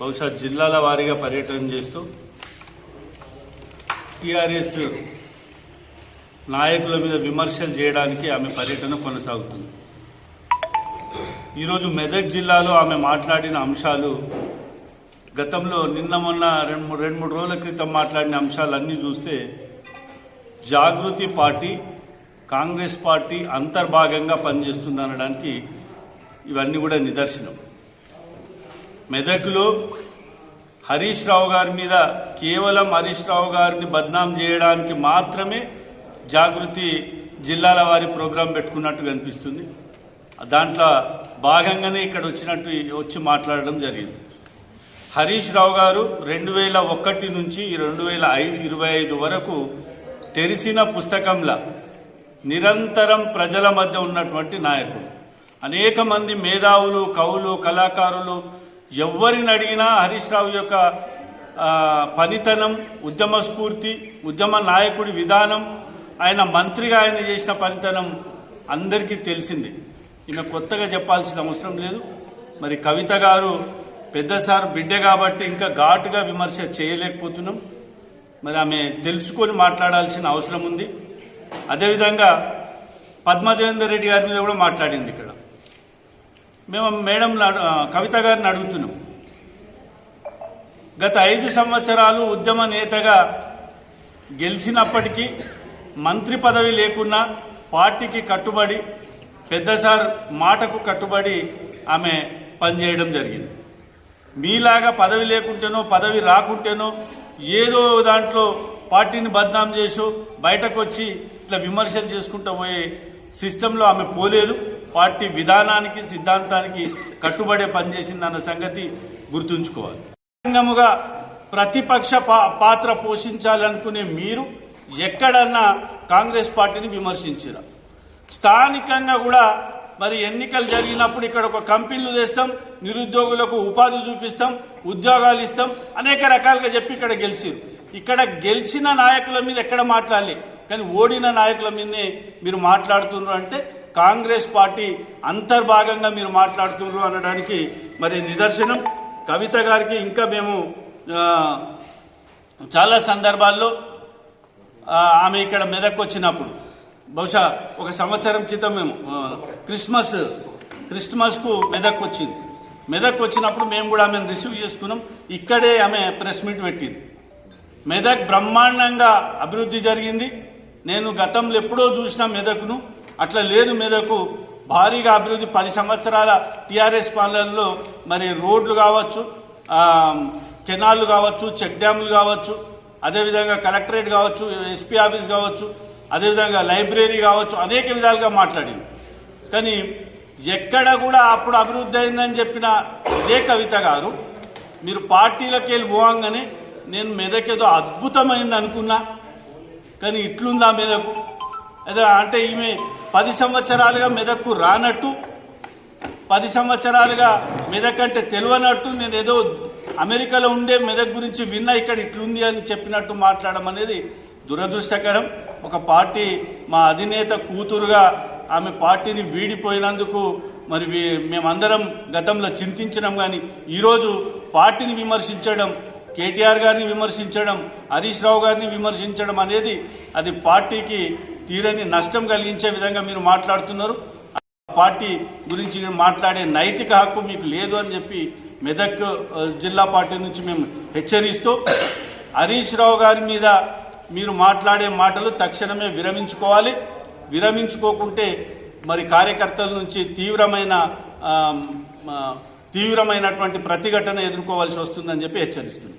బహుశా జిల్లాల వారీగా పర్యటన చేస్తూ టీఆర్ఎస్ నాయకుల మీద విమర్శలు చేయడానికి ఆమె పర్యటన కొనసాగుతుంది. ఈరోజు మెదక్ జిల్లాలో ఆమె మాట్లాడిన అంశాలు గతంలో నిన్న మొన్న రెండు మూడు రోజుల క్రితం మాట్లాడిన అంశాలన్నీ చూస్తే జాగృతి పార్టీ కాంగ్రెస్ పార్టీ అంతర్భాగంగా పనిచేస్తుందనడానికి ఇవన్నీ కూడా నిదర్శనం. మెదక్లో హరీష్ రావు గారి మీద కేవలం హరీష్ రావు గారిని బద్నాం చేయడానికి మాత్రమే జాగృతి జిల్లాల వారి ప్రోగ్రాం పెట్టుకున్నట్టు కనిపిస్తుంది. దాంట్లో భాగంగానే ఇక్కడ వచ్చి మాట్లాడడం జరిగింది. హరీష్ రావు గారు 2001 నుంచి 2025 వరకు తెరిసిన పుస్తకంలా నిరంతరం ప్రజల మధ్య ఉన్నటువంటి నాయకుడు. అనేక మంది మేధావులు, కవులు, కళాకారులు ఎవరిని అడిగినా హరీష్ రావు యొక్క పనితనం, ఉద్యమ స్ఫూర్తి, ఉద్యమ నాయకుడి విధానం, ఆయన మంత్రిగా ఆయన చేసిన పనితనం అందరికీ తెలిసింది. ఈమె కొత్తగా చెప్పాల్సిన అవసరం లేదు. మరి కవిత గారు పెద్దసార్ బిడ్డ కాబట్టి ఇంకా ఘాటుగా విమర్శ చేయలేకపోతున్నాం. మరి ఆమె తెలుసుకొని మాట్లాడాల్సిన అవసరం ఉంది. అదేవిధంగా పద్మదేవేందర్ రెడ్డి గారి మీద కూడా మాట్లాడింది. ఇక్కడ మేము మేడం కవిత గారిని అడుగుతున్నాం, గత 5 సంవత్సరాలు ఉద్యమ నేతగా గెలిచినప్పటికీ మంత్రి పదవి లేకున్నా పార్టీకి కట్టుబడి పెద్దసార్ మాటకు కట్టుబడి ఆమె పనిచేయడం జరిగింది. మీలాగా పదవి లేకుంటేనో పదవి రాకుంటేనో ఏదో దాంట్లో పార్టీని బద్నాం చేసో బయటకు వచ్చి ఇట్లా విమర్శలు చేసుకుంటూ పోయే సిస్టంలో ఆమె పోలేదు. పార్టీ విధానానికి సిద్ధాంతానికి కట్టుబడే పనిచేసిందన్న సంగతి గుర్తుంచుకోవాలి. సంఘముగా ప్రతిపక్ష పాత్ర పోషించాలనుకునే మీరు ఎక్కడన్నా కాంగ్రెస్ పార్టీని విమర్శించారు. స్థానికంగా కూడా మరి ఎన్నికలు జరిగినప్పుడు ఇక్కడ ఒక కంపెనీలు తెస్తాం, నిరుద్యోగులకు ఉపాధి చూపిస్తాం, ఉద్యోగాలు ఇస్తాం, అనేక రకాలుగా చెప్పి ఇక్కడ గెలిచారు. ఇక్కడ గెలిచిన నాయకుల మీద ఎక్కడ మాట్లాడలే, కానీ ఓడిన నాయకుల మీదనే మీరు మాట్లాడుతున్నారు. అంటే కాంగ్రెస్ పార్టీ అంతర్భాగంగా మీరు మాట్లాడుతున్నారు అనడానికి మరి నిదర్శనం. కవిత గారికి ఇంకా మేము చాలా సందర్భాల్లో ఆమె ఇక్కడ మెదక్ వచ్చినప్పుడు బహుశా 1 సంవత్సరం క్రితం మేము క్రిస్మస్కు మెదక్ వచ్చింది. మెదక్ వచ్చినప్పుడు మేము కూడా ఆమెను రిసీవ్ చేసుకున్నాం. ఇక్కడే ఆమె ప్రెస్ మీట్ పెట్టింది. మెదక్ బ్రహ్మాండంగా అభివృద్ధి జరిగింది. నేను గతంలో ఎప్పుడో చూసిన మెదక్ను అట్లా లేదు. మెదకు భారీగా అభివృద్ధి 10 సంవత్సరాల టీఆర్ఎస్ పాలనలో మరి రోడ్లు కావచ్చు, కెనాల్లు కావచ్చు, చెక్ డ్యాములు కావచ్చు, అదేవిధంగా కలెక్టరేట్ కావచ్చు, ఎస్పీ ఆఫీస్ కావచ్చు, అదేవిధంగా లైబ్రరీ కావచ్చు, అనేక విధాలుగా మాట్లాడింది. కానీ ఎక్కడ కూడా అప్పుడు అభివృద్ధి అయిందని చెప్పిన ఇదే కవిత గారు మీరు పార్టీలకు వెళ్ళి పోవంగానే నేను మెదక్ ఏదో అద్భుతమైంది అనుకున్నా, కానీ ఇట్లుందా మెదకు అదే అంటే ఈమె 10 సంవత్సరాలుగా మెదక్కు రానట్టు, 10 సంవత్సరాలుగా మెదక్ అంటే తెలియనట్టు, నేను ఏదో అమెరికాలో ఉండే మెదక్ గురించి విన్నా, ఇక్కడ ఇట్లుంది అని చెప్పినట్టు మాట్లాడడం అనేది దురదృష్టకరం. ఒక పార్టీ మా అధినేత కూతురుగా ఆమె పార్టీని వీడిపోయినందుకు మరి మేమందరం గతంలో చింతించినాం. కానీ ఈరోజు పార్టీని విమర్శించడం, కేటీఆర్ గారిని విమర్శించడం, హరీష్ రావు గారిని విమర్శించడం అనేది అది పార్టీకి తీరని నష్టం కలిగించే విధంగా మీరు మాట్లాడుతున్నారు. పార్టీ గురించి మాట్లాడే నైతిక హక్కు మీకు లేదు అని చెప్పి మెదక్ జిల్లా పార్టీ నుంచి మేము హెచ్చరిస్తూ, హరీష్ రావు గారి మీద మీరు మాట్లాడే మాటలు తక్షణమే విరమించుకోవాలి. విరమించుకోకుంటే మరి కార్యకర్తల నుంచి తీవ్రమైనటువంటి ప్రతిఘటన ఎదుర్కోవాల్సి వస్తుందని చెప్పి హెచ్చరిస్తుంది.